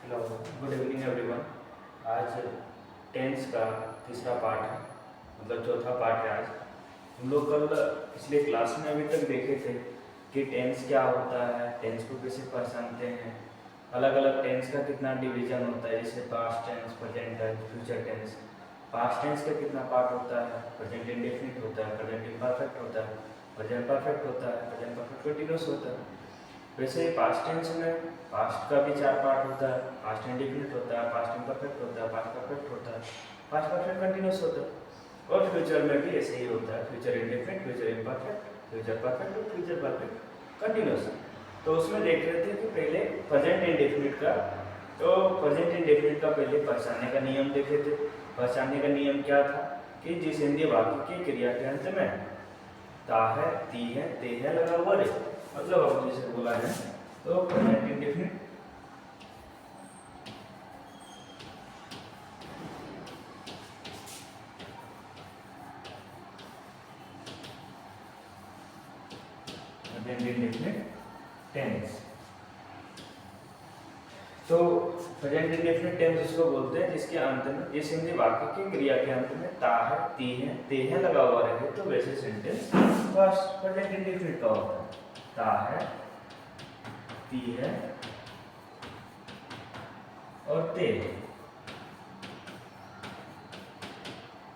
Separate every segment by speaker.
Speaker 1: Hello, good evening everyone. आज tense का तीसरा पार्ट है, मतलब चौथा पार्ट है। आज हम लोग कल पिछले क्लास में अभी तक देखे थे कि टेंस क्या होता है, टेंस को कैसे पहचानते हैं, अलग अलग टेंस का कितना डिवीजन होता है, जैसे past tense, present tense, future tense. Past tense का कितना पार्ट होता है, प्रेजेंट इंडेफिनिट होता है, प्रेजेंट इम्परफेक्ट होता है, प्रेजेंट परफेक्ट होता है, प्रेजेंट परफेक्ट कंटीन्यूअस होता है। वैसे पास्ट टेंस में पास्ट का भी 4 पार्ट होता है, पास्ट इंडेफिनिट होता है, पास्ट इम्परफेक्ट होता है, पास्ट परफेक्ट होता है, पास्ट परफेक्ट कंटीन्यूअस होता है। और फ्यूचर में भी ऐसे ही होता है, future indefinite, future imperfect, future perfect और फ्यूचर परफेक्ट कंटीन्यूअस। तो उसमें देख रहे थे कि पहले प्रेजेंट इंडेफिनिट का, तो प्रेजेंट इंडेफिनिट का पहले पहचानने का नियम देखे थे। पहचानने का नियम क्या था कि जिस हिंदी वाक्य की क्रिया के अंत में ता है, ती है, ते है लगा हुआ रहे, मतलब अब जैसे बोला है तो प्रेजेंट इंडेफिनिट टेंस। तो प्रेजेंट इंडेफिनिट टेंस उसको बोलते हैं जिसके अंत में, जिस हिंदी वाक्य की क्रिया के अंत में ता है, ती है, ते है लगा हुआ रहे, तो वैसे सेंटेंस फर्स्ट प्रेजेंट इंडेफिनिट का होता है। ता है, ती है और ते है,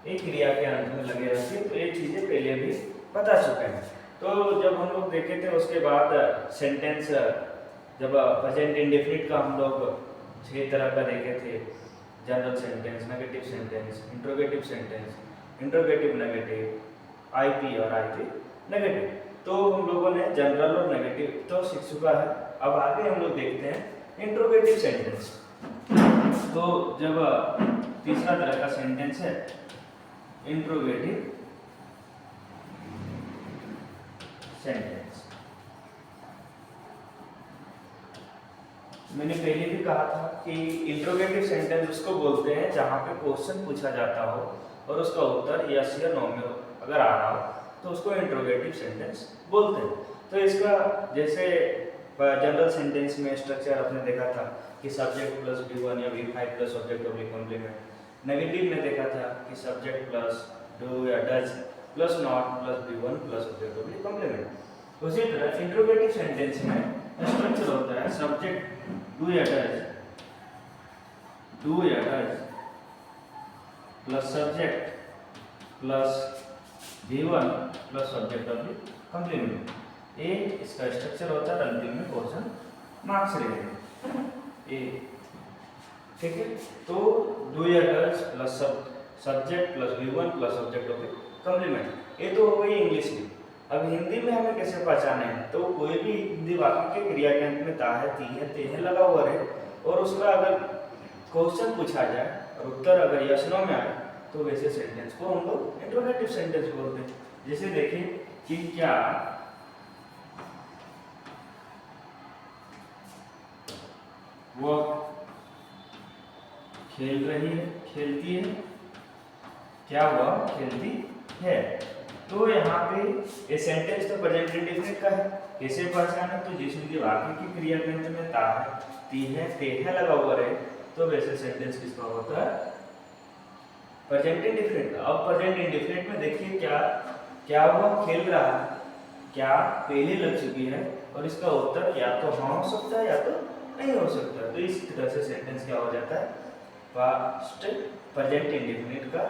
Speaker 1: एक क्रिया के अंत में लगे रहते हैं। तो ये चीजें पहले भी बता चुके हैं। तो जब हम लोग देखे थे उसके बाद सेंटेंस, जब प्रेजेंट इंडेफिनिट का हम लोग 6 तरह का देखे थे। General sentence, negative sentence, interrogative sentence, interrogative negative, IP और आईपी नेगेटिव। तो हम लोगों ने जनरल और नेगेटिव तो सीख चुका है। अब आगे हम लोग देखते हैं इंट्रोगेटिव सेंटेंस। तो जब तीसरा तरह का सेंटेंस है इंट्रोगेटिव सेंटेंस। मैंने पहले भी कहा था कि इंट्रोगेटिव सेंटेंस उसको बोलते हैं जहां पे क्वेश्चन पूछा जाता हो और उसका उत्तर यस या नो में अगर आ रहा हो तो उसको इंट्रोगेटिव सेंटेंस बोलते हैं। तो इसका जैसे जनरल सेंटेंस में स्ट्रक्चर आपने देखा था कि सब्जेक्ट प्लस V1 या V5 plus object oblique complement. Negative में देखा था कि सब्जेक्ट प्लस डू या does plus not plus V1 plus object oblique complement. उसी तरह इंट्रोगेटिव सेंटेंस में स्ट्रक्चर होता है सब्जेक्ट डू या does plus subject plus V1 plus object oblique complement. ये इसका स्ट्रक्चर होता है, अंतिम में क्वेश्चन मार्क्स रहेंगे। ये ठीक है। तो डू या does plus subject plus V1 plus object oblique complement. ये तो हो गई इंग्लिश में। अब हिंदी में हमें कैसे पहचाने हैं, तो कोई भी हिंदी वाक्य के क्रिया के अंत में ता है, ती है, ते है लगा हुआ रहे और उसका अगर क्वेश्चन पूछा जाए और उत्तर अगर यस नो में आए तो वैसे सेंटेंस को हम लोग इंट्रोगेटिव सेंटेंस बोलते हैं। जैसे देखिए कि क्या वो खेल रही है, खेलती है, क्या वह खेलती है। तो यहाँ पे ये सेंटेंस तो प्रेजेंट इंडेफिनिट का है। कैसे पहचाने, तो जिस हिंदी वाक्य की क्रिया के अंत में ता है, ती है, ते है लगा हुआ रहे तो वैसे सेंटेंस किसका होता है, प्रेजेंट इंडेफिनिट। अब प्रेजेंट इंडेफिनिट में देखिए क्या वह खेल रहा है, क्या पहले लग चुकी है और इसका उत्तर या तो हाँ हो सकता है या तो नहीं हो सकता। तो इस तरह से सेंटेंस क्या हो जाता है, पास्ट प्रेजेंट इंडेफिनिट का,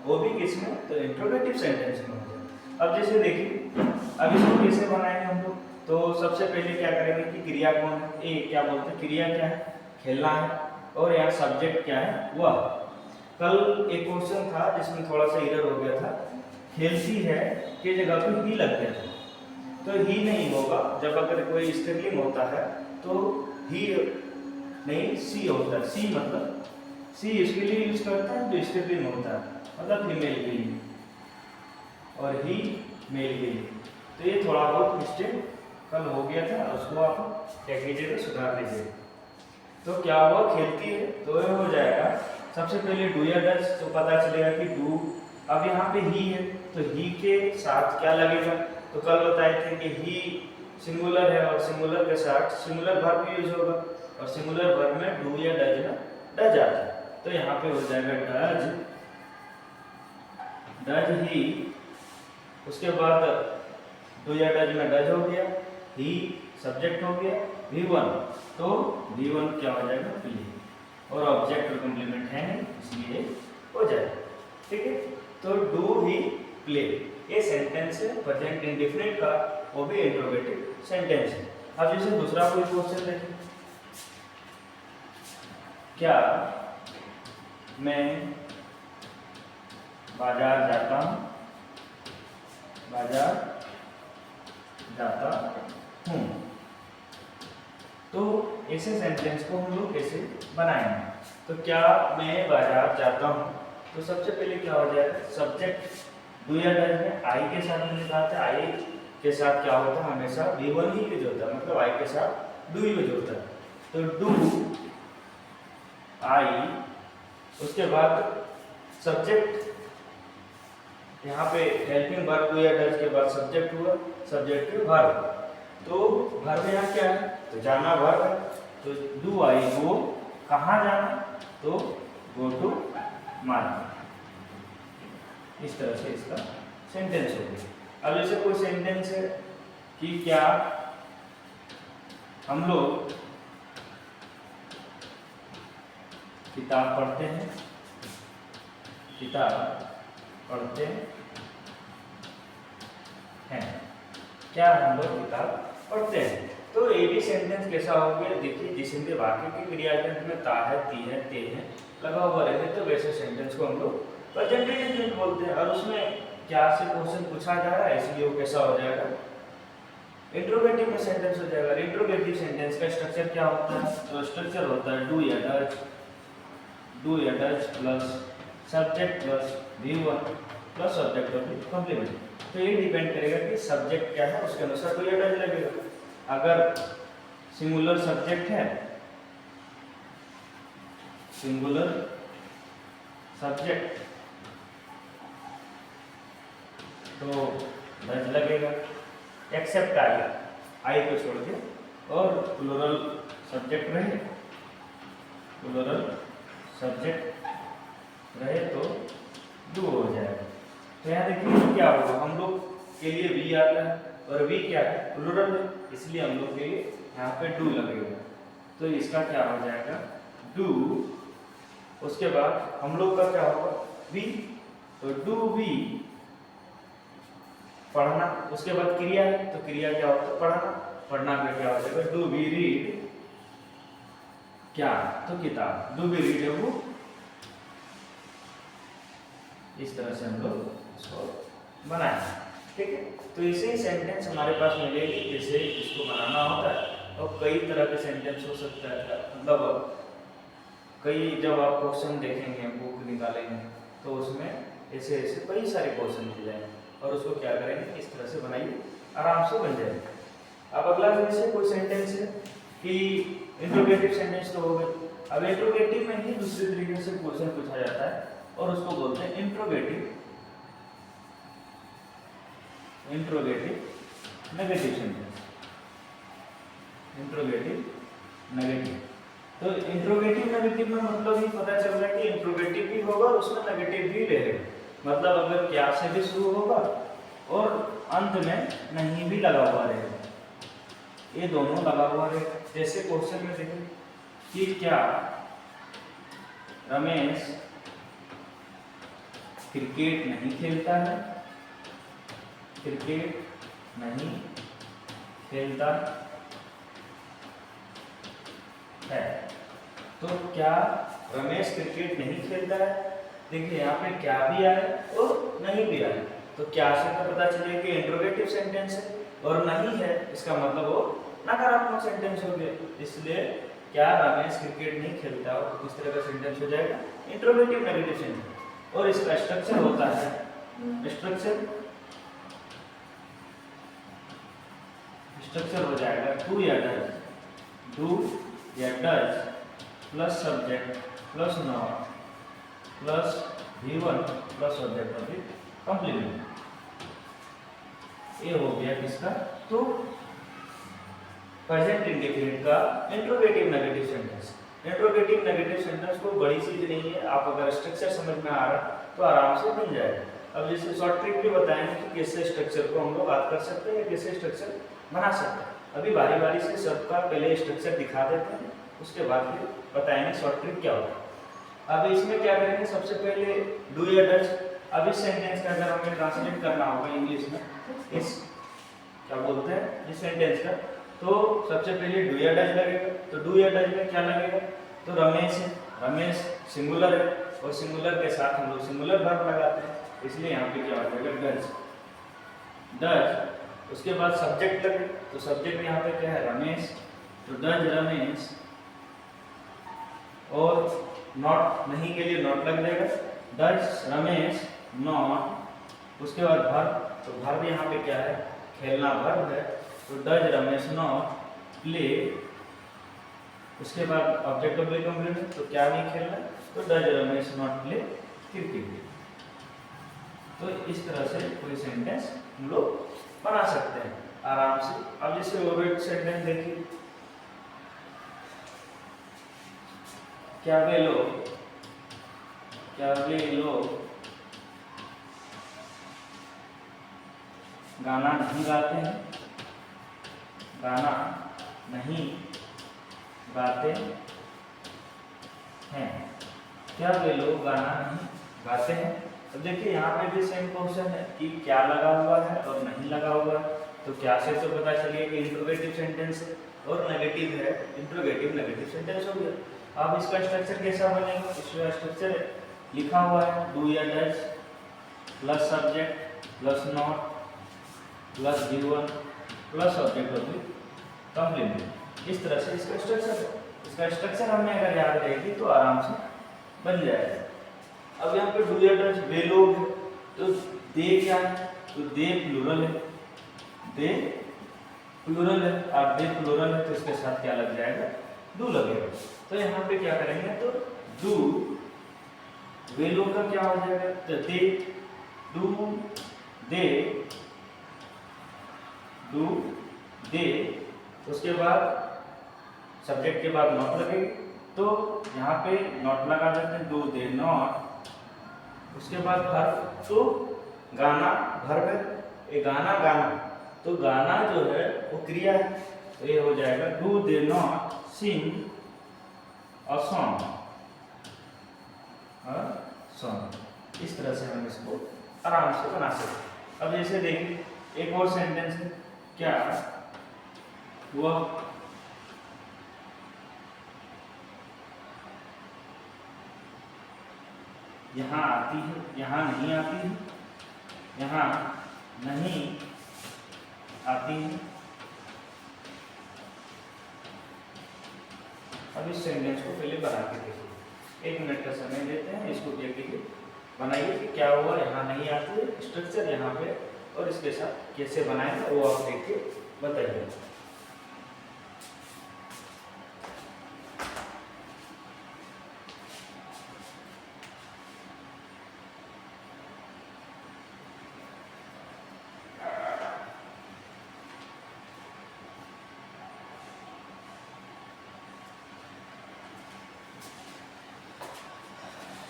Speaker 1: वो भी किसमें, तो इंट्रोगेटिव सेंटेंस में हो जाता है। अब जैसे देखिए, अब इसको कैसे बनाएंगे हम लोग, तो सबसे पहले क्या करेंगे कि क्रिया कौन है, ए क्या बोलते हैं, क्रिया क्या है, खेलना है, और यहाँ सब्जेक्ट क्या है, वह। कल एक क्वेश्चन था जिसमें थोड़ा सा एरर हो गया था, खेलती है की जगह पे ही लग गया था। तो ही नहीं होगा, जब अगर कोई स्त्रीलिंग होता है तो ही नहीं सी होता है। सी मतलब सी इसके लिए यूज करता है जो स्त्रीलिंग होता है, मतलब फीमेल के लिए, और ही मेल के लिए। तो ये थोड़ा बहुत मिस्टेक कल हो गया था, उसको आप क्या कीजिएगा, सुधार लीजिए। तो क्या हुआ, खेलती है तो ये हो जाएगा सबसे पहले डू या डज, तो पता चलेगा कि डू। अब यहाँ पे ही है तो ही के साथ क्या लगेगा, तो कल बताए थे कि ही सिंगुलर है और सिंगुलर के साथ सिंगुलर वर्ब यूज होगा और सिंगुलर वर्ब में डू या डज ना डज आता है, तो यहाँ पे हो जाएगा डज ही, उसके बाद डू या डज में डज हो गया, ही सब्जेक्ट हो गया, V1 तो V1 क्या हो जाएगा प्ले, और ऑब्जेक्ट और कॉम्प्लीमेंट है इसलिए हो जाएगा। ठीक है, तो डू ही प्ले ये सेंटेंस है प्रेजेंट इंडेफिनिट का, वो भी इंट्रोगेटिव सेंटेंस है। अब जैसे दूसरा कोई क्वेश्चन देखें, क्या मैं बाजार जाता हूँ, बाजार जाता हूँ, तो ऐसे सेंटेंस को हम लोग कैसे बनाएंगे? तो क्या मैं बाजार जाता हूँ, तो सबसे पहले क्या हो जाएगा, सब्जेक्ट डू या डज में आई के साथ मैंने कहा था, आई के साथ क्या होता है हमेशा V1 ही यूज होता है, मतलब आई के साथ डू यूज होता है, तो डू आई, उसके बाद सब्जेक्ट, यहाँ पे हेल्पिंग वर्ब डू या डज के बाद सब्जेक्ट हुआ, सब्जेक्ट के वर्ब, तो वर्ब यहाँ क्या है, तो जाना वर्ब है, तो डू आई गो, कहाँ जाना, तो गो टू मार्केट। इस तरह से इसका सेंटेंस हो गया। अब जैसे कोई सेंटेंस है कि क्या हम लोग किताब पढ़ते हैं, किताब पढ़ते हैं, क्या हम लोग किताब पढ़ते हैं, तो ये भी सेंटेंस कैसा हो गया, देखिए जिसम के वाक्य के क्रियापद में ता है, ती है, ते है लगा हुआ रहे, तो वैसे सेंटेंस को हम लोग प्रेजेंट इंडेफिनिट बोलते हैं, और उसमें क्या से क्वेश्चन पूछा जा रहा है इसलिए वो कैसा हो जाएगा, इंट्रोगेटिव में सेंटेंस हो जाएगा। इंट्रोगेटिव सेंटेंस का स्ट्रक्चर क्या होता है, तो स्ट्रक्चर होता है डू या does plus subject plus V1 plus object of complement. तो ये डिपेंड करेगा कि सब्जेक्ट क्या है, उसके अनुसार डू या डज लगेगा। अगर सिंगुलर सब्जेक्ट है, सिंगुलर सब्जेक्ट तो डज लगेगा, एक्सेप्ट आई को छोड़ के, और प्लूरल सब्जेक्ट रहे, प्लूरल सब्जेक्ट रहे तो डू हो जाएगा। तो यहाँ देखिए क्या होगा, हम लोग के लिए वी आता है और वी क्या है, प्लूरल है, इसलिए हम लोग के लिए यहाँ पे डू लगेगा, तो इसका क्या हो जाएगा डू, उसके बाद हम लोग का क्या होगा वी, तो डू वी पढ़ना, उसके बाद क्रिया है, तो क्रिया क्या होता है पढ़ना, पढ़ना का क्या हो जाएगा डू वी रीड क्या, तो किताब, do we read a book. इस तरह से हम लोग इसको बनाएं, ठीक है। तो ऐसे ही सेंटेंस हमारे पास मिलेगी, जैसे इसको बनाना होता है, और कई तरह के सेंटेंस हो सकता है, मतलब कई जब आप क्वेश्चन देखेंगे, बुक निकालेंगे, तो उसमें ऐसे ऐसे कई सारे क्वेश्चन मिल जाएंगे, और उसको क्या करेंगे इस तरह से बनाइए, आराम से बन जाएगा। अब अगला जैसे कोई सेंटेंस है कि इंट्रोगेटिव सेंटेंस तो हो गए, अब इंट्रोगेटिव में ही दूसरे तरीके से क्वेश्चन पूछा जाता है, और उसको बोलते हैं interrogative negative sentence, interrogative negative. तो इंट्रोगेटिव नेगेटिव में मतलब ही पता चल रहा है कि इंट्रोगेटिव भी होगा और उसमें नेगेटिव भी रहेगा, मतलब अगर क्या से भी शुरू होगा और अंत में नहीं भी लगा हुआ रहेगा, ये दोनों लगा हुआ रहेगा। जैसे क्वेश्चन में देखें कि क्या रमेश क्रिकेट नहीं खेलता है, क्रिकेट नहीं खेलता है, तो क्या रमेश क्रिकेट नहीं खेलता है, देखिए यहाँ पे क्या भी आए और नहीं भी आए, तो क्या से तो पता चले कि इंट्रोगेटिव सेंटेंस है, और नहीं है इसका मतलब वो नकारात्मक सेंटेंस हो गया, इसलिए क्या रमेश क्रिकेट नहीं खेलता हो, तो किस तरह का सेंटेंस हो जाएगा इंट्रोगेटिव नेगेटिव सेंटेंस। और इसका स्ट्रक्चर होता है, स्ट्रक्चर हो जाएगा डू या does plus subject plus noun plus V1 plus object of complement. ये हो गया किसका, तो प्रेजेंट इंडेफिनिट का interrogative negative sentence. Interrogative negative sentence कोई बड़ी चीज नहीं है, आप अगर स्ट्रक्चर समझ में आ रहा तो आराम से बन जाएगा। अब जैसे शॉर्ट ट्रिक भी बताएंगे कि कैसे स्ट्रक्चर को हम लोग याद कर सकते हैं या कैसे स्ट्रक्चर बना सकते हैं। अभी बारी बारी से सबका पहले स्ट्रक्चर दिखा देते हैं, उसके बाद फिर बताएंगे शॉर्ट ट्रिक क्या होता है। अब इसमें क्या करेंगे, सबसे पहले डू या डज। अब इस सेंटेंस का अगर हमें ट्रांसलेट करना होगा इंग्लिश में, इस क्या बोलते हैं इस सेंटेंस का, तो सबसे पहले डू या डज लगेगा। तो डू या डज में क्या लगेगा, तो रमेश है, रमेश सिंगुलर है और सिंगुलर के साथ हम लोग सिंगुलर वर्ब लगाते हैं, इसलिए यहाँ पे क्या हो जाएगा डज, डज। उसके बाद सब्जेक्ट लगे, तो सब्जेक्ट यहाँ पे क्या है रमेश, तो डज रमेश। और नॉट नहीं के लिए नॉट लग जाएगा, डज रमेश नॉट। उसके बाद वर्ब, तो वर्ब यहाँ पे क्या है खेलना वर्ब है, तो डज रमेश नॉट प्ले। उसके बाद ऑब्जेक्ट ऑफ प्ले कंप्लीट, तो क्या नहीं खेलना, तो does Ramesh not play cricket. तो इस तरह से कोई सेंटेंस हम लोग बना सकते हैं आराम से। अब जैसे और एक सेंटेंस देखिए, क्या वे लोग गाना नहीं गाते हैं, गाना नहीं गाते हैं, क्या वे लोग गाना नहीं गाते हैं। अब देखिए यहाँ पे भी सेम क्वेश्चन है कि क्या लगा हुआ है और नहीं लगा हुआ है, तो क्या से तो पता चलिए कि इंट्रोगेटिव सेंटेंस है और नेगेटिव है, इंट्रोगेटिव नेगेटिव सेंटेंस हो गया। अब इसका स्ट्रक्चर कैसा बनेगा, इसका स्ट्रक्चर लिखा हुआ है डू या does plus subject plus not plus given plus object of complement. इस तरह से इसका स्ट्रक्चर है। इसका स्ट्रक्चर हमें अगर याद रहेगी तो आराम से बन जाएगा। अब यहाँ पे डू या डज वे लोग है, तो दे क्या है, तो दे प्लूरल है, दे प्लूरल है, और दे प्लूरल है तो इसके साथ क्या लग जाएगा डू लगेगा। तो यहाँ पे क्या करेंगे, तो डू वे लोग का क्या हो जाएगा, तो दे डू दे। उसके बाद सब्जेक्ट के बाद नॉट लगेगी, तो यहाँ पे नॉट लगा देते हैं, डू दे नॉट। उसके बाद वर्ब, तो गाना वर्ब है, ये गाना गाना, तो गाना जो है वो क्रिया है, तो ये हो जाएगा do they not sing a song, song. इस तरह से हम इसको आराम से बना सकते हैं। अब जैसे देखिए एक और सेंटेंस है, क्या वह यहाँ आती है, यहाँ नहीं आती है, यहाँ नहीं आती है। अब इस सेंटेंस को पहले बना के देखिए, 1 मिनट का समय देते हैं, इसको देखिए बनाइए कि क्या हुआ, यहाँ नहीं आती है, स्ट्रक्चर यहाँ पे और इसके साथ कैसे बनाएंगे वो आप देख के बताइए।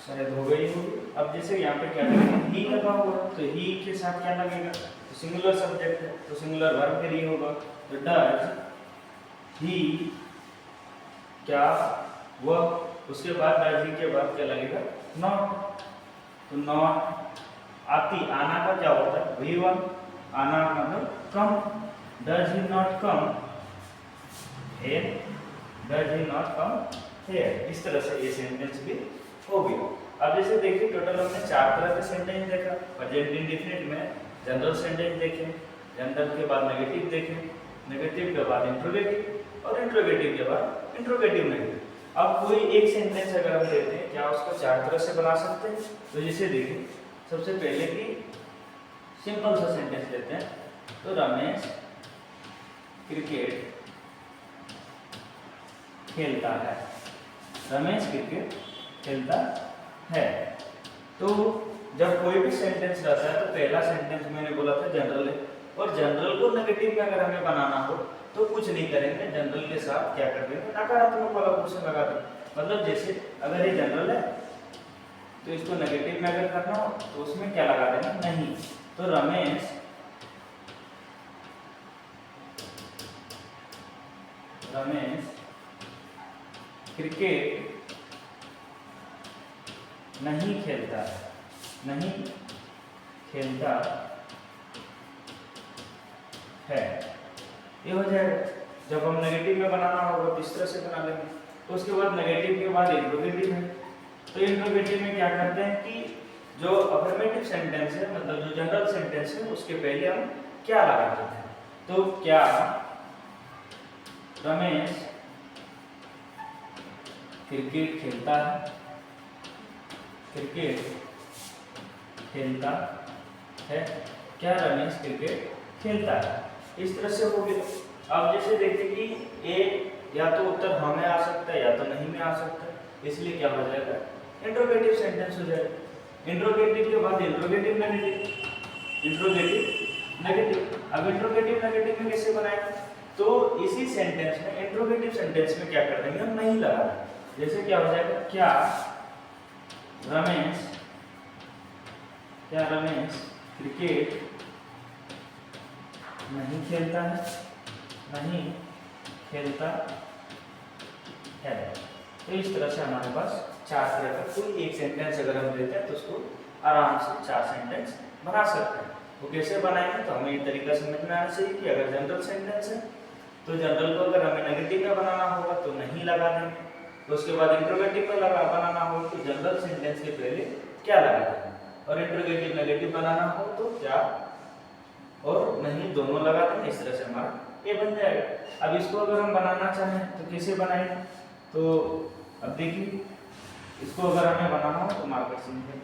Speaker 1: शायद हो गई होगी। अब जैसे यहाँ पे क्या करेंगे, ही लगा हुआ, तो ही के साथ क्या लगेगा, तो सिंगुलर सब्जेक्ट है, तो सिंगुलर वर्ब के लिए होगा, तो डज ही क्या वह। उसके बाद डज ही के बाद क्या लगेगा नॉट, तो नॉट आती, आना का क्या होता है V1, आना मतलब come, does he not come here, does he not come here. इस तरह से ये सेंटेंस भी हो गया। अब जैसे देखिए टोटल हमने 4 तरह के सेंटेंस देखा, प्रेजेंट इंडेफिनिट में जनरल सेंटेंस देखे, जनरल के बाद नेगेटिव देखे, नेगेटिव के बाद इंट्रोगेटिव और इंट्रोगेटिव के बाद इंट्रोगेटिव नेगेटिव। अब कोई एक सेंटेंस अगर हम लेते हैं, क्या उसको 4 तरह से बना सकते हैं, तो जैसे देखिए सबसे पहले की सिंपल सा सेंटेंस लेते हैं, तो रमेश क्रिकेट खेलता है, रमेश क्रिकेट खेलता है। तो जब कोई भी सेंटेंस रहता है तो पहला सेंटेंस मैंने बोला था जनरल है, और जनरल को नेगेटिव में अगर हमें बनाना हो तो कुछ नहीं करेंगे, जनरल के साथ क्या कर देंगे, नकारात्मक वाला क्वेश्चन लगा देंगे। मतलब जैसे अगर ये जनरल है तो इसको नेगेटिव में अगर करना हो तो उसमें क्या लगा देना, नहीं। तो रमेश क्रिकेट नहीं खेलता है, ये हो जाएगा। जब हम नेगेटिव में बनाना होगा तो इस तरह से बना लेंगे। तो उसके बाद नेगेटिव के बाद इंट्रोगेटिव है। तो इंट्रोगेटिव में क्या करते हैं कि जो अफर्मेटिव सेंटेंस है, मतलब जो जनरल सेंटेंस है, उसके पहले हम क्या लगा देते हैं। तो क्या रमेश क्रिकेट खेलता है, क्या रमेश क्रिकेट खेलता है, इस तरह से हो गया। अब जैसे देखते कि ए या तो उत्तर हाँ में आ सकता है या तो नहीं में आ सकता है, इसलिए क्या हो जाएगा, इंट्रोगेटिव सेंटेंस हो जाएगा। इंट्रोगेटिव के बाद इंट्रोगेटिव नेगेटिव। अब इंट्रोगेटिव नेगेटिव में कैसे बनाएंगे, तो इसी सेंटेंस में इंट्रोगेटिव सेंटेंस में क्या कर देंगे, हम नहीं लगा देंगे। जैसे क्या हो जाएगा, क्या रमेश क्रिकेट नहीं खेलता है। तो इस तरह से हमारे पास 4 तरह का कोई एक सेंटेंस अगर हम देते हैं तो उसको आराम से 4 सेंटेंस बना सकते हैं। वो कैसे बनाएंगे, तो हमें ये तरीका समझ में आना चाहिए कि अगर जनरल सेंटेंस है तो जनरल को अगर हमें नेगेटिव में बनाना होगा तो नहीं लगा देंगे। तो उसके बाद इंट्रोगेटिव में बनाना होगा तो जनरल सेंटेंस के पहले क्या लगा देंगे, और इंट्रोगेटिव नेगेटिव बनाना हो तो क्या और नहीं दोनों लगा देंगे। इस तरह से हमारा ये बन जाएगा। अब इसको अगर हम बनाना चाहें तो कैसे बनाएंगे, तो अब देखिए इसको अगर हमें बनाना हो तो मार्कर से निकाल।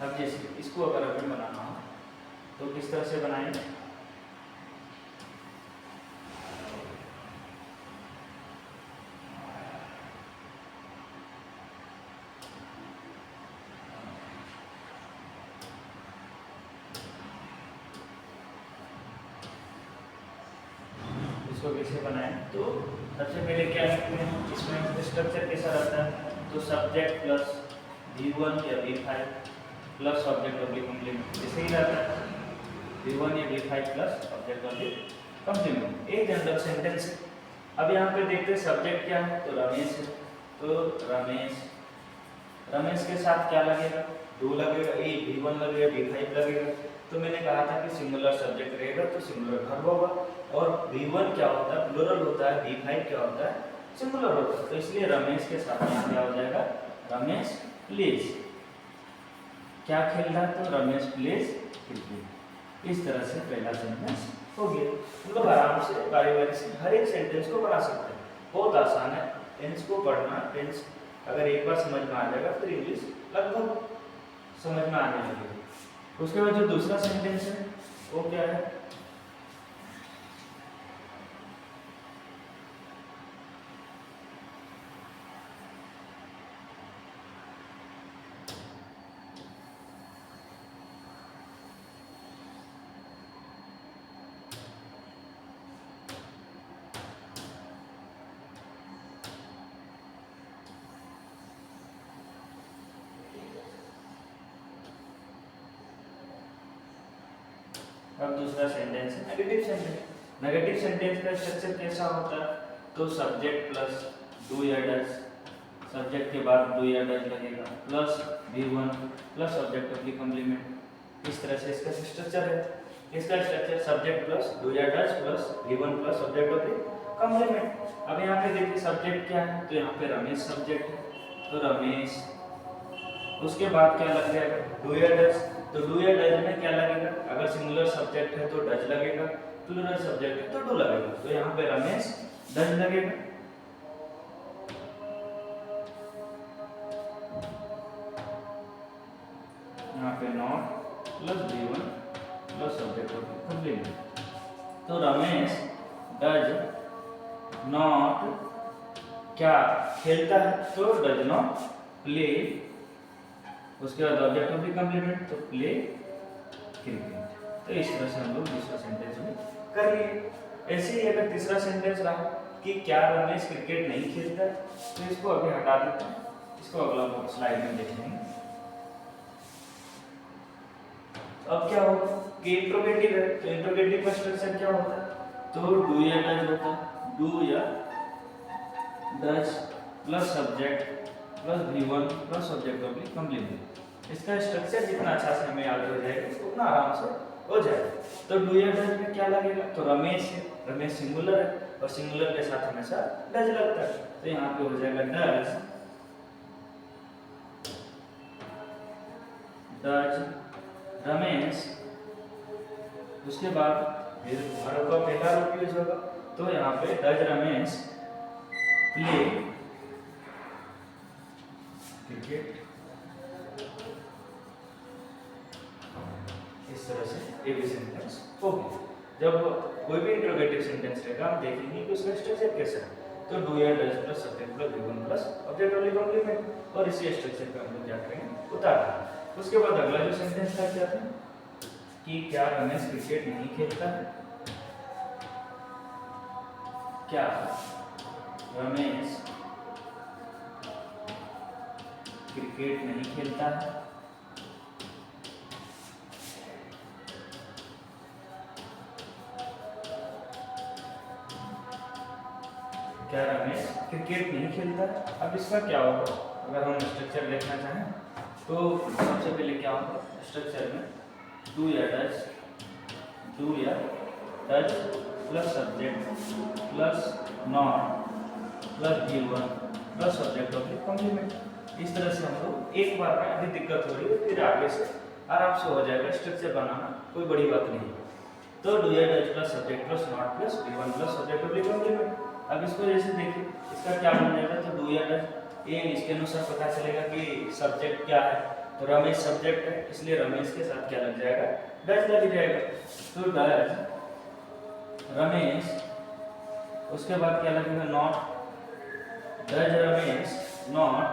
Speaker 1: अब जैसे इसको अगर हमें बनाना हो तो किस तरह से बनाएंगे, इसको कैसे बनाएं, तो सबसे पहले क्या लिखते हैं, इसमें स्ट्रक्चर कैसा रहता है, तो सब्जेक्ट प्लस V1 या V5 plus object oblique complement, जैसे ही रहता है V1 या V5 plus object oblique complement. एक जनरल सेंटेंस है। अब यहाँ पे देखते हैं सब्जेक्ट क्या है, तो रमेश है। तो रमेश के साथ क्या लगेगा, डू लगेगा, V1 लगेगा, V5 लगेगा। तो मैंने कहा था कि सिंगुलर सब्जेक्ट रहेगा तो सिंगुलर वर्ब होगा, और V1 क्या होता है, प्लूरल होता है, V5 क्या होता है, सिंगुलर होता है। तो इसलिए रमेश के साथ यहाँ क्या हो जाएगा, रमेश प्लेज क्या खेल रहा है, तो रमेश प्लेज क्रिकेट। इस तरह से पहला सेंटेंस हो गया। मतलब आराम से बारी बारी से हर एक सेंटेंस को बना सकते हैं, बहुत आसान है। टेंस को पढ़ना, टेंस अगर एक बार समझ में आ जाएगा फिर इंग्लिश लगभग समझ में आने लगेगी। उसके बाद जो दूसरा सेंटेंस है वो क्या है, अब दूसरा सेंटेंस है नेगेटिव सेंटेंस। नेगेटिव सेंटेंस का स्ट्रक्चर कैसा होता है, तो सब्जेक्ट प्लस डू या डज, सब्जेक्ट के बाद डू या डज लगेगा, plus V1 plus object of the complement. इस तरह से इसका स्ट्रक्चर है। इसका स्ट्रक्चर सब्जेक्ट प्लस डू या does plus V1 plus object of the complement. अब यहाँ पे देखिए सब्जेक्ट क्या है, तो यहाँ पे रमेश सब्जेक्ट है, तो रमेश। उसके बाद क्या लग जाएगा, डू या डज, तो डू या डज में क्या लगेगा, अगर सिंगुलर सब्जेक्ट है तो डज लगेगा, प्लूरल सब्जेक्ट है तो डू लगेगा। तो यहाँ पे रमेश डज लगेगा। यहाँ पे not plus V1 plus object of the complement. तो रमेश डज नॉट क्या खेलता है, तो डज नॉट प्ले। उसके बाद ऑब्जेक्ट ऑफ द कॉम्प्लीमेंट, तो प्ले क्रिकेट। तो इस तरह से हम लोग दूसरा सेंटेंस भी कर लिए। ऐसे ही अगर तीसरा सेंटेंस रहा कि क्या रमेश क्रिकेट नहीं खेलता, तो इसको अभी हटा देते हैं, इसको अगला स्लाइड में देख लेंगे। अब क्या होगा कि इंट्रोगेटिव है, तो इंट्रोगेटिव का स्ट्रक्चर क्या होता है, तो डू या डज होता है। डू या does plus subject plus V1 plus object of the complement. इसका स्ट्रक्चर जितना अच्छा से हमें याद हो जाएगा उतना आराम से हो जाएगा। तो डू या डज में क्या लगेगा, तो रमेश है, रमेश सिंगुलर है और सिंगुलर के साथ हमेशा डज लगता है, तो यहाँ पे हो जाएगा डज रमेश। उसके बाद फिर भारत का पहला रूप यूज होगा, तो यहाँ पे डज रमेश प्ले क्रिकेट। इस तरह से ये भी सेंटेंस हो गया। जब कोई भी इंट्रोगेटिव सेंटेंस रहेगा हम देखेंगे कि उसका स्ट्रक्चर कैसा है, तो डू या does plus subject plus V1 plus object of the complement, और इसी स्ट्रक्चर पे हम लोग क्या करेंगे, उतारेंगे। उसके बाद अगला जो सेंटेंस था क्या था कि क्या रमेश क्रिकेट नहीं खेलता है, क्या रमेश क्रिकेट नहीं खेलता है। क्या रमेश क्रिकेट नहीं खेलता है। अब इसका क्या होगा, अगर हम स्ट्रक्चर देखना चाहें तो सबसे पहले क्या होगा स्ट्रक्चर में, डू या does plus subject plus not plus V1 plus object of the complement. इस तरह से हम लोग एक बार में, अभी दिक्कत हो रही है फिर आगे से आराम से हो जाएगा, स्ट्रक्चर बनाना कोई बड़ी बात नहीं है। तो डू या does plus subject plus not plus V1 plus object of the complement. अब इसको जैसे देखिए इसका क्या बन जाएगा, तो डू या डज ये इसके अनुसार पता चलेगा कि सब्जेक्ट क्या है, तो रमेश सब्जेक्ट है, इसलिए रमेश के साथ क्या लग जाएगा, डज लग जाएगा। तो डज रमेश, उसके बाद क्या लगेगा, नॉट डज रमेश नॉट,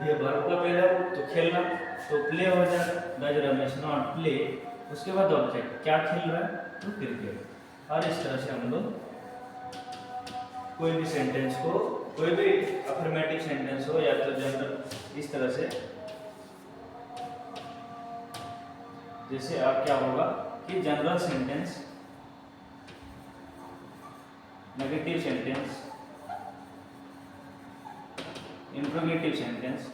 Speaker 1: ये वर्ब का पहला रूप तो खेलना, तो प्ले हो जाएगा, डज रमेश नॉट प्ले। उसके बाद ऑब्जेक्ट क्या खेल रहा है, तो क्रिकेट। और इस तरह से हम लोग कोई भी सेंटेंस को, कोई भी अफर्मेटिव सेंटेंस हो या तो जनरल, इस तरह से जैसे अब क्या होगा कि general sentence, negative sentence, interrogative sentence,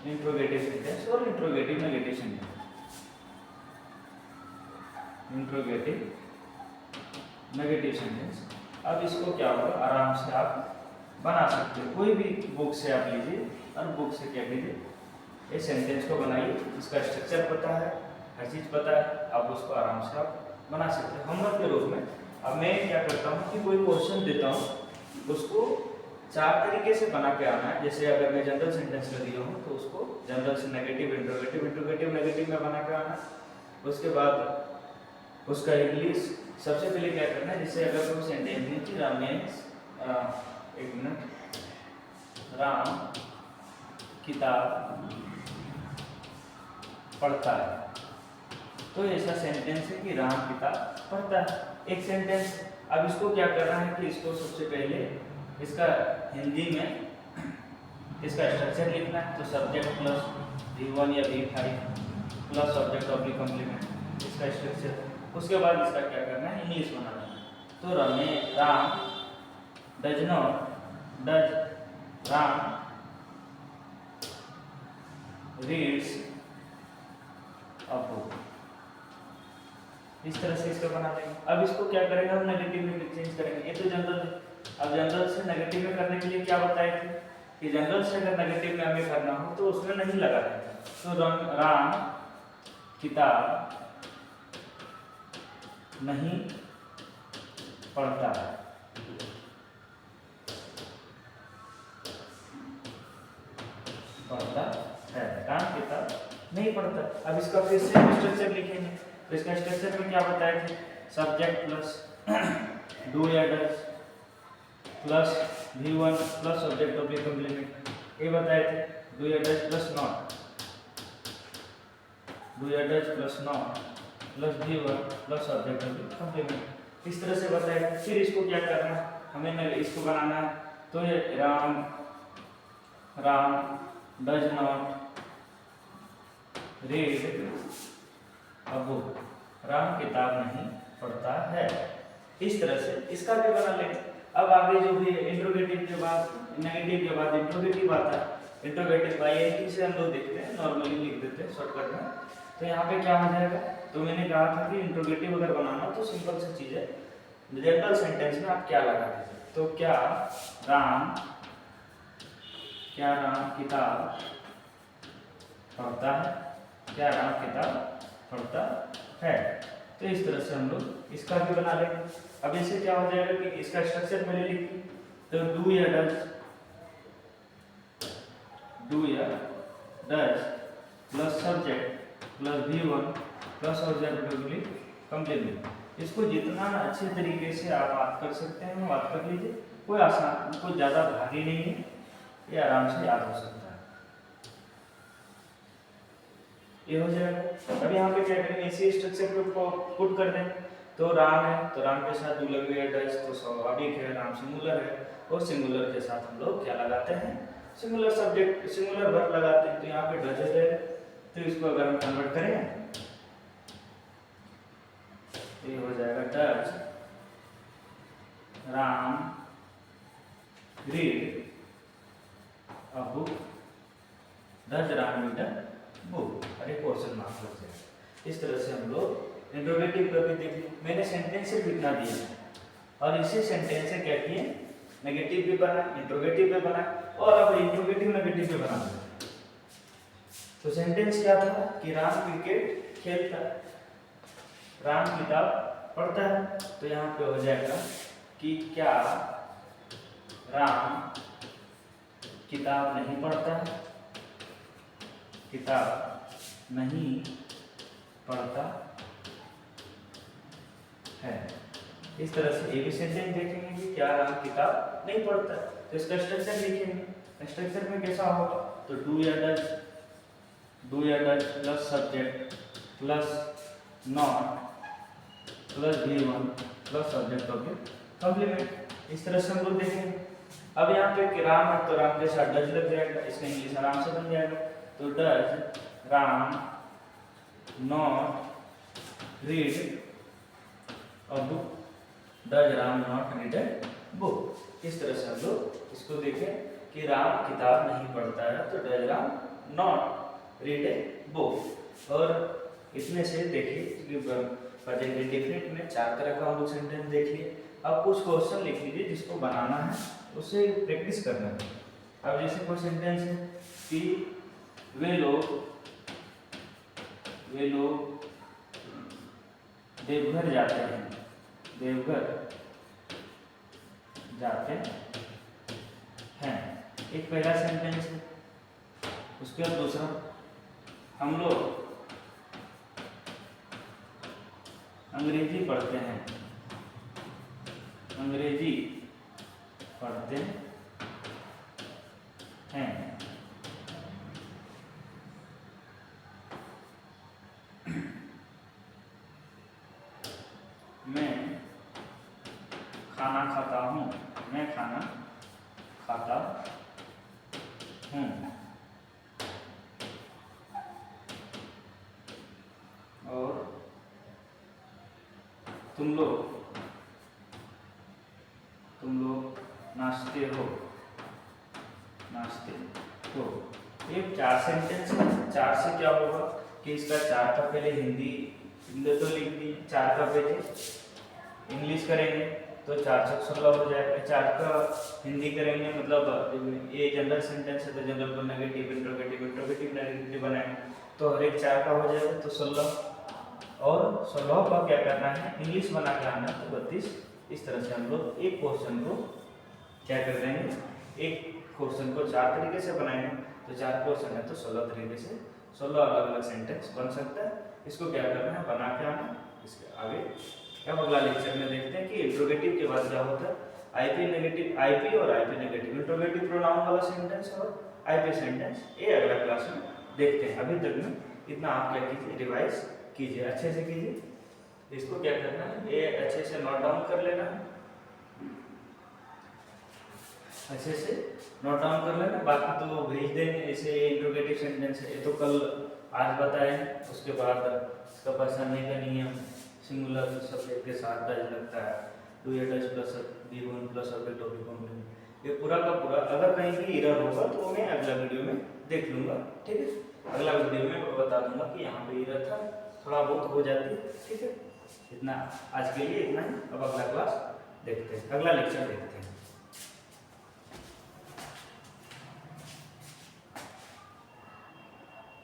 Speaker 1: interrogative sentence और interrogative negative sentence, interrogative negative sentence. अब इसको क्या होगा आराम से आप बना सकते हो, कोई भी बुक से आप लीजिए और बुक से क्या कीजिए, इस सेंटेंस को बनाइए, इसका स्ट्रक्चर पता है, हर चीज़ पता है, आप उसको आराम से आप बना सकते हैं होमवर्क के रूप में। अब मैं क्या करता हूँ कि कोई क्वेश्चन देता हूँ, उसको 4 तरीके से बना के आना है। जैसे अगर मैं जनरल सेंटेंस का दिया हूँ तो उसको जनरल से नेगेटिव, इंट्रोगेटिव, इंट्रोगेटिव नेगेटिव में बना के आना है। उसके बाद उसका इंग्लिश सबसे पहले क्या करना है, जैसे अगर कोई सेंटेंस है कि रमेश, एक मिनट, राम किताब पढ़ता है, तो ऐसा सेंटेंस है कि राम किताब पढ़ता है, एक सेंटेंस। अब इसको क्या करना है कि इसको सबसे पहले इसका हिंदी में इसका स्ट्रक्चर लिखना है, तो सब्जेक्ट प्लस V1 या V5 plus object of the complement, इसका स्ट्रक्चर। उसके बाद इसका क्या करना है, इंग्लिश बनाना है, तो Ram does not, does Ram reads a book. इस तरह से इसका बना देंगे। अब इसको क्या करेंगे, हम नेगेटिव में चेंज करेंगे, ये तो जनरल है। अब जनरल से नेगेटिव में करने के लिए क्या बताए थे कि जनरल से अगर नेगेटिव में हमें करना हो तो उसमें नहीं लगा है, तो राम किताब नहीं पढ़ता है, पढ़ता है, राम किताब नहीं पढ़ता। अब इसका फिर से स्ट्रक्चर लिखेंगे, तो इसका स्ट्रक्चर में क्या बताए थे, सब्जेक्ट प्लस डू या does plus V1 plus object of the complement, ये बताए थे। डू या डज प्लस नॉट, डू या does plus not plus V1 plus object of the complement, इस तरह से बताए। फिर इसको क्या करना है, हमें इसको बनाना है। तो ये Ram does not read a book, Ram किताब नहीं पढ़ता है। इस तरह से इसका भी बना लेंगे। अब आगे जो भी इंट्रोगेटिव के बाद नेगेटिव के बाद इंट्रोगेटिव आता है, इंट्रोगेटिव बाई एन से हम लोग देखते हैं, नॉर्मली लिख देते हैं शॉर्टकट में। तो यहाँ पे क्या हो जाएगा, तो मैंने कहा था कि इंट्रोगेटिव अगर बनाना तो सिंपल सी चीज़ है, जनरल सेंटेंस में आप क्या लगा दीजिए। तो क्या राम किताब पढ़ता है, क्या राम किताब पढ़ता है। तो इस तरह से हम लोग इसका भी बना लेंगे। अब इससे क्या हो जाएगा कि इसका स्ट्रक्चर पहले लिखिए। तो डू या does plus subject plus V1 plus object of the complement, इसको जितना अच्छे तरीके से आप बात कर सकते हैं बात कर लीजिए, कोई आसान, कोई ज़्यादा भारी नहीं है, ये आराम से याद हो सकता है। ये हो जाएगा। अब यहाँ पे क्या करेंगे, इसी स्ट्रक्चर को पुट कर दें। तो राम है तो राम के साथ डू लग गया, डज तो स्वाभाविक है, राम सिंगुलर है, और सिंगुलर के साथ हम लोग क्या लगाते हैं, सिंगुलर सब्जेक्ट सिंगुलर वर्ब लगाते हैं। तो यहाँ पे डज है, तो इसको अगर हम कन्वर्ट करें तो ये हो जाएगा does Ram read a book, does Ram read a book, और एक क्वेश्चन मार्क लग जाएगा। इस तरह से हम लोग इंट्रोगेटिव का भी देखिए, मैंने सेंटेंस से लिखना दिया है, और इसी सेंटेंस से क्या किए, नेगेटिव भी बना, इंट्रोगेटिव भी बना, और अब इंट्रोगेटिव नेगेटिव भी बना। तो सेंटेंस क्या था कि राम क्रिकेट खेलता है, राम किताब पढ़ता है। तो यहाँ पे हो जाएगा कि क्या राम किताब नहीं पढ़ता है, किताब नहीं पढ़ता है। इस तरह से ये भी सेंटेंस देखेंगे कि क्या राम किताब नहीं पढ़ता है। तो इसका स्ट्रक्चर लिखेंगे। स्ट्रक्चर में कैसा होगा, तो डू या does plus subject plus not plus V1 plus object of the complement, इस तरह से हम लोग देखेंगे। अब यहाँ पे राम है तो राम के साथ डज लग जाएगा, इसका इंग्लिश आराम से बन जाएगा। तो does Ram not read a book, does Ram not read a book. इस तरह से हम लोग इसको देखें कि राम किताब नहीं पढ़ता है, तो does Ram not read a book. और इसमें से देखिए प्रेजेंट इंडेफिनिट में 4 तरह का हम लोग सेंटेंस देख लिए। अब कुछ क्वेश्चन लिख लीजिए जिसको बनाना है, उससे प्रैक्टिस करना है। अब जैसे कोई सेंटेंस है कि वे लोग देवघर जाते हैं, देवघर जाते हैं, एक पहला सेंटेंस है। उसके बाद दूसरा, हम लोग अंग्रेजी पढ़ते हैं, अंग्रेजी पढ़ते हैं। मैं खाना खाता हूँ, मैं खाना खाता हूँ। और तुम लोग नाचते हो, ये 4 सेंटेंस है। 4 से क्या होगा कि इसका 4 का पहले हिंदी तो लिख दी, 4 का पहले इंग्लिश करेंगे तो 4 से 16 हो जाएगा। 4 का हिंदी करेंगे, मतलब ये जनरल सेंटेंस है तो जनरल को नेगेटिव इंट्रोगेटिव नेगेटिव बनाएंगे, तो हर एक 4 का हो जाएगा तो 16, और 16 का क्या करना है, इंग्लिश बना के आना तो 32। इस तरह से हम लोग एक क्वेश्चन को क्या कर देंगे, एक क्वेश्चन को 4 तरीके से बनाएंगे। तो 4 क्वेश्चन है तो 16 तरीके से 16 अलग अलग सेंटेंस बन सकता है। इसको क्या करना है, बना के आना, इसके आगे अब अगला लेक्चर में देखते हैं कि इंट्रोगेटिव के बाद क्या होता है, आईपी नेगेटिव, आईपी और आईपी नेगेटिव, इंट्रोगेटिव प्रोनाउन वाला सेंटेंस और आईपी सेंटेंस, ये अगला क्लास में देखते हैं। अभी तक में इतना आप क्या कीजिए, रिवाइज कीजिए, अच्छे से कीजिए। इसको क्या करना है, ये अच्छे से नोट डाउन कर लेना है, अच्छे से नोट डाउन कर लेना। बाकी तो भेज देंगे, जैसे इंट्रोगेटिव सेंटेंस है ये तो कल आज बताएं, उसके बाद इसका पहचानने का नियम, सिंगुलर सब्जेक्ट के साथ डज लगता है, डू या does plus V one plus object of complement, ये पूरा का पूरा। अगर कहीं भी एरर होगा तो मैं अगला वीडियो में देख लूँगा, ठीक है। अगला वीडियो में बता दूंगा कि यहाँ पे एरर था, थोड़ा बहुत हो जाती है, ठीक है। इतना आज के लिए इतना ही, अब अगला क्लास देखते हैं, अगला लेक्चर देखते हैं।